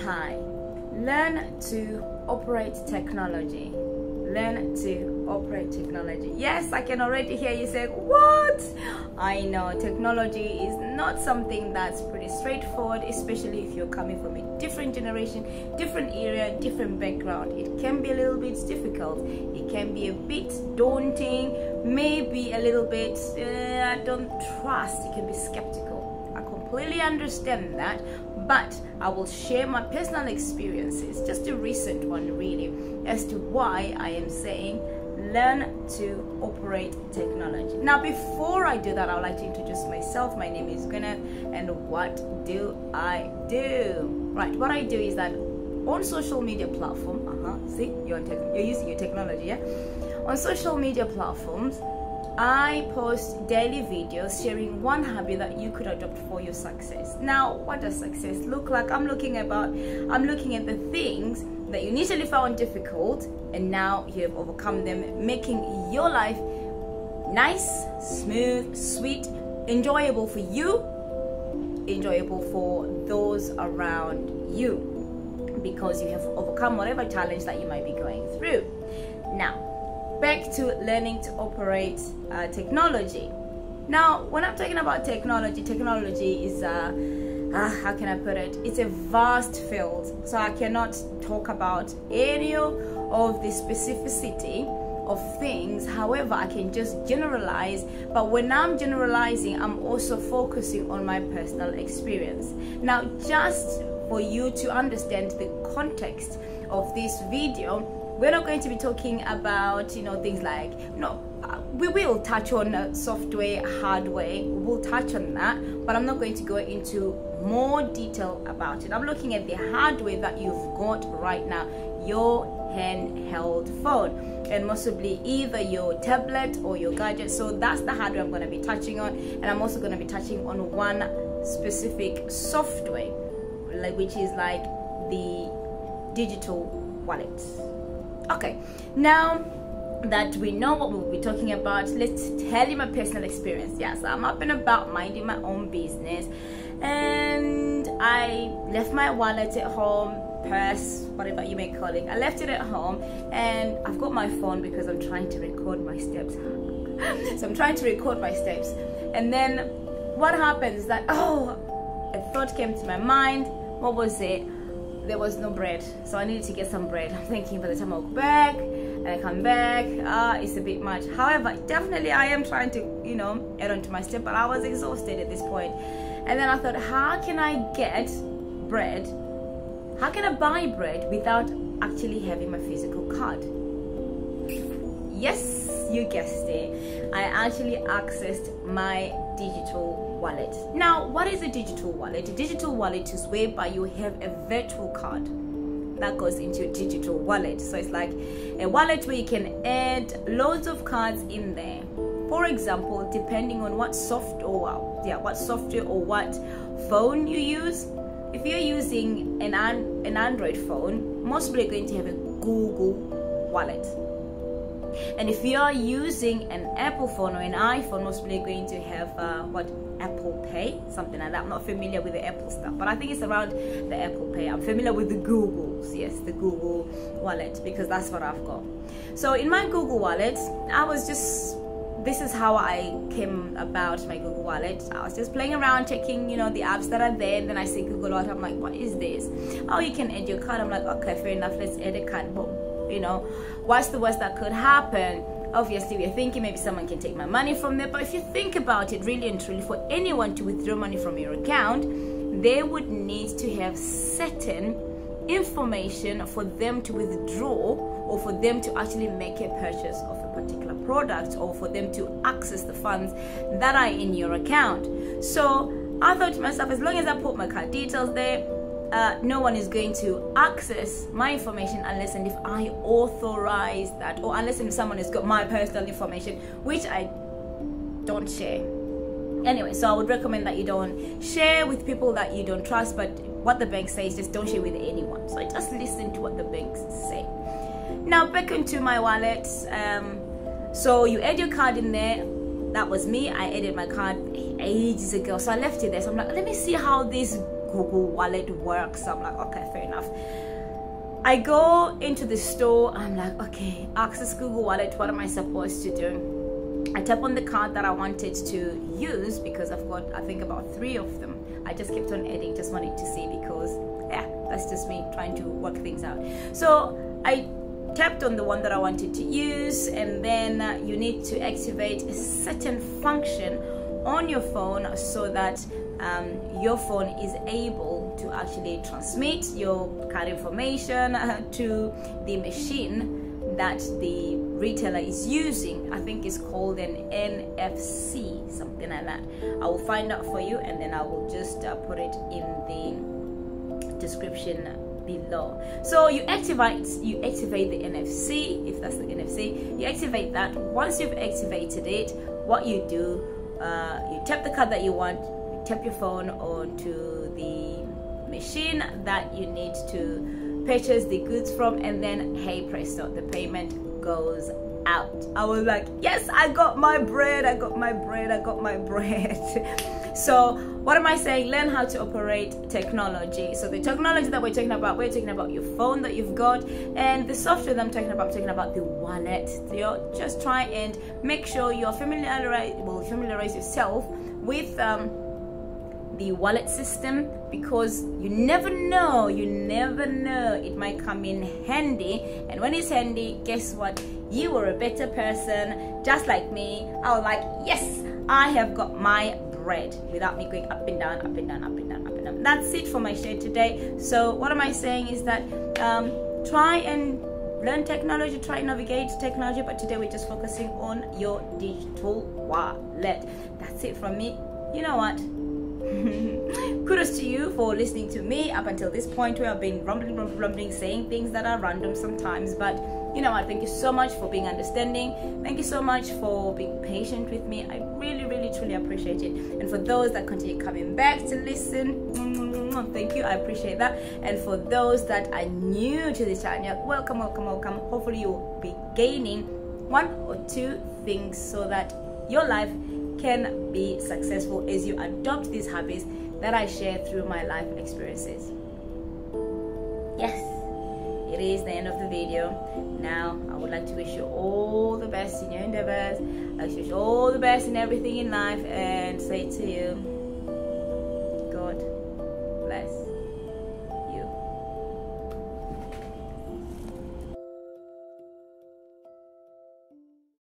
Hi. Learn to operate technology. Learn to operate technology. Yes, I can already hear you saying, what? I know technology is not something that's pretty straightforward, especially if you're coming from a different generation, different area, different background. It can be a little bit difficult. It can be a bit daunting, maybe a little bit, I don't trust. You can be skeptical. I completely understand that, but I will share my personal experiences, just a recent one really, as to why I am saying learn to operate technology. Now, before I do that, I would like to introduce myself. My name is Gwyneth, and what do I do? Right, what I do is that on social media platform, see, you're using your technology, yeah? On social media platforms, I post daily videos sharing one habit that you could adopt for your success. Now, what does success look like? I'm looking at the things that you initially found difficult and now you have overcome them, making your life nice, smooth, sweet, enjoyable for you, enjoyable for those around you, because you have overcome whatever challenge that you might be going through. Now, back to learning to operate technology. Now, when I'm talking about technology is how can I put it? It's a vast field, so I cannot talk about any of the specificity of things. However, I can just generalize, but when I'm generalizing, I'm also focusing on my personal experience. Now, just for you to understand the context of this video, we're not going to be talking about, things like, we will touch on software, hardware, we'll touch on that, but I'm not going to go into more detail about it. I'm looking at the hardware that you've got right now, your handheld phone, and possibly either your tablet or your gadget. So that's the hardware I'm going to be touching on, and I'm also going to be touching on one specific software, which is like the digital wallet. Okay, now that we know what we'll be talking about, let's tell you my personal experience. Yes, I'm up and about minding my own business, and I left my wallet at home, purse, whatever you may call it. I left it at home, and I've got my phone because I'm trying to record my steps. So I'm trying to record my steps, and then what happens is that, a thought came to my mind. What was it? There was no bread, so I needed to get some bread. I'm thinking by the time I go back and I come back, it's a bit much. However, definitely I am trying to, add on to my step, but I was exhausted at this point. And then I thought, how can I get bread? How can I buy bread without actually having my physical card? Yes, you guessed it. I actually accessed my digital wallet. Now, what is a digital wallet? A digital wallet is whereby you have a virtual card that goes into your digital wallet. So it's like a wallet where you can add loads of cards in there. For example, depending on what software or what phone you use. If you're using an Android phone, most people are going to have a Google wallet. And if you are using an Apple phone or an iPhone, most people are going to have Apple Pay, something like that. I'm not familiar with the Apple stuff, but I think it's around the Apple Pay. I'm familiar with the Googles, yes, the Google wallet, because that's what I've got. So in my Google wallet, this is how I came about my Google wallet. I was just playing around, checking, the apps that are there, and then I see Google Wallet. I'm like, what is this? Oh, you can add your card. I'm like, okay, fair enough, let's add a card. But, what's the worst that could happen? Obviously, we're thinking maybe someone can take my money from there, but if you think about it, really and truly, for anyone to withdraw money from your account, they would need to have certain information for them to withdraw, or for them to actually make a purchase of a particular product, or for them to access the funds that are in your account. So I thought to myself, as long as I put my card details there, no one is going to access my information unless and if I authorize that, or unless and if someone has got my personal information, which I don't share. Anyway, so I would recommend that you don't share with people that you don't trust, but what the bank says, just don't share with anyone. So I just listen to what the banks say. Now, back into my wallet. So you add your card in there. That was me. I added my card ages ago, so I left it there. So I'm like, let me see how this Google Wallet works. I'm like, okay, fair enough. I go into the store. I'm like, okay, access Google Wallet. What am I supposed to do? I tap on the card that I wanted to use because I've got, I think, about 3 of them. I just kept on adding, just wanted to see because, yeah, that's just me trying to work things out. So I tapped on the one that I wanted to use, and then you need to activate a certain function on your phone so that your phone is able to actually transmit your card information to the machine that the retailer is using. I think it's called an NFC, something like that. I will find out for you, and then I will just put it in the description below. So you activate the NFC, if that's the NFC. You activate that. Once you've activated it, what you do, you tap the card that you want, you tap your phone onto the machine that you need to purchase the goods from, and then hey presto, the payment goes out. I was like, yes, I got my bread, I got my bread, I got my bread. So what am I saying? Learn how to operate technology. So the technology that we're talking about your phone that you've got, and the software that I'm talking about the wallet. So just try and make sure you're familiarize yourself with the wallet system, because you never know, it might come in handy. And when it's handy, guess what? You were a better person, just like me. I was like, yes, I have got my bread, without me going up and down, up and down, up and down, up and down. That's it for my share today. So what am I saying is that try and learn technology, try and navigate technology, but today we're just focusing on your digital wallet. That's it from me. You know what? Kudos to you for listening to me up until this point, where I've been rumbling, saying things that are random sometimes, but you know what, thank you so much for being understanding. Thank you so much for being patient with me. I really truly appreciate it. And for those that continue coming back to listen, thank you, I appreciate that. And for those that are new to this channel, welcome. Hopefully you'll be gaining 1 or 2 things so that your life can be successful as you adopt these habits that I share through my life experiences. Yes, it is the end of the video. Now I would like to wish you all the best in your endeavors. I wish you all the best in everything in life, and say to you, God bless.